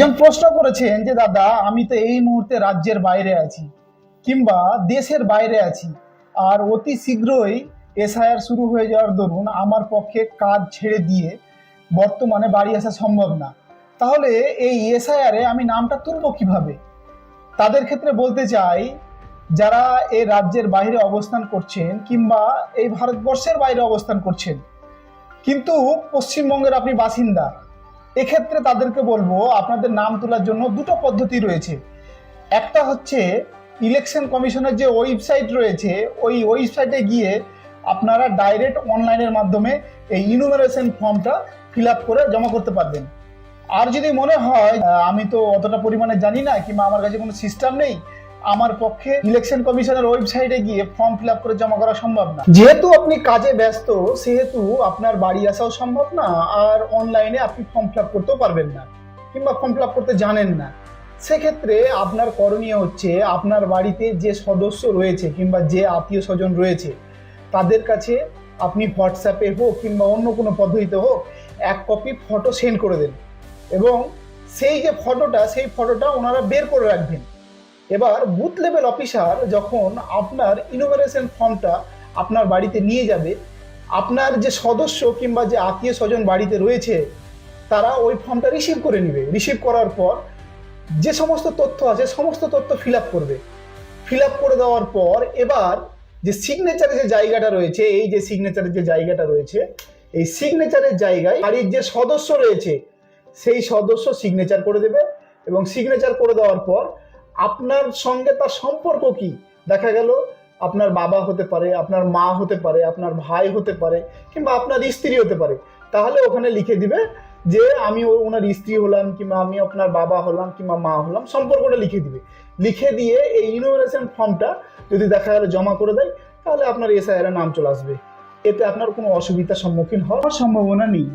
একজন প্রশ্ন করেছেন যে দাদা আমি তো এই মুহূর্তে রাজ্যের বাইরে আছি কিংবা দেশের বাইরে আছি, আর অতি শীঘ্রই এসআইআর শুরু হয়ে যাওয়ার দরুন আমার পক্ষে কাজ ছেড়ে দিয়ে বর্তমানে বাড়ি আসা সম্ভব না। তাহলে এই এসআইআর এ আমি নামটা তুলব কিভাবে? তাদের ক্ষেত্রে বলতে চাই, যারা এই রাজ্যের বাইরে অবস্থান করছেন কিংবা এই ভারতবর্ষের বাইরে অবস্থান করছেন কিন্তু পশ্চিমবঙ্গের আপনি বাসিন্দা, এক্ষেত্রে তাদেরকে বলবো আপনাদের নাম তোলার জন্য দুটো পদ্ধতি রয়েছে। একটা হচ্ছে ইলেকশন কমিশনের যে ওয়েবসাইট রয়েছে, ওই ওয়েবসাইটে গিয়ে আপনারা ডাইরেক্ট অনলাইনের মাধ্যমে এই ইনুমারেশন ফর্মটা ফিল আপ করে জমা করতে পারবেন। আর যদি মনে হয় আমি তো অতটা পরিমাণে জানি না কিংবা আমার কাছে কোনো সিস্টেম নেই, আমার পক্ষে ইলেকশন কমিশনের ওয়েবসাইটে গিয়ে ফর্ম ফিল আপ করে জমা করা সম্ভব না, যেহেতু আপনি কাজে ব্যস্ত সেহেতু আপনার বাড়ি আসাও সম্ভব না, আর অনলাইনে আপনি ফর্ম ফিল আপ করতেও পারবেন না কিংবা ফর্ম ফিল আপ করতে জানেন না। সেক্ষেত্রে আপনার করণীয় হচ্ছে আপনার বাড়িতে যে সদস্য রয়েছে কিংবা যে আত্মীয় স্বজন রয়েছে তাদের কাছে আপনি হোয়াটসঅ্যাপে হোক কিংবা অন্য কোনো পদ্ধতিতে হোক এক কপি ফটো সেন্ড করে দেন, এবং সেই যে ফটোটা সেই ফটোটা ওনারা বের করে রাখবেন। এবার বুথ লেভেল অফিসার যখন আপনার ইনুমারেশন ফর্মটা আপনার বাড়িতে নিয়ে যাবে, আপনার যে সদস্য কিংবা যে আত্মীয় স্বজন বাড়িতে রয়েছে তারা ওই ফর্মটা রিসিভ করে নেবে। রিসিভ করার পর যে সমস্ত তথ্য আছে সমস্ত তথ্য ফিল আপ করবে। ফিল আপ করে দেওয়ার পর এবার যে সিগনেচারের যে জায়গাটা রয়েছে, এই যে সিগনেচারের যে জায়গাটা রয়েছে, এই সিগনেচারের জায়গায় বাড়ির যে সদস্য রয়েছে সেই সদস্য সিগনেচার করে দেবে, এবং সিগনেচার করে দেওয়ার পর আপনার সঙ্গে তার সম্পর্ক কি, দেখা গেল আপনার বাবা হতে পারে, আপনার মা হতে পারে, আপনার ভাই হতে পারে, কিংবা আপনার স্ত্রী হতে পারে, তাহলে ওখানে লিখে দিবে যে আমি ওনার স্ত্রী হলাম কিংবা আমি আপনার বাবা হলাম কিংবা মা হলাম, সম্পর্কটা লিখে দিবে। লিখে দিয়ে এই ইনুমারেশন ফর্মটা যদি দেখা গেলে জমা করে দেয় তাহলে আপনার এসআইআর এর নাম চলে আসবে। এতে আপনার কোনো অসুবিধার সম্মুখীন হওয়ার সম্ভাবনা নেই।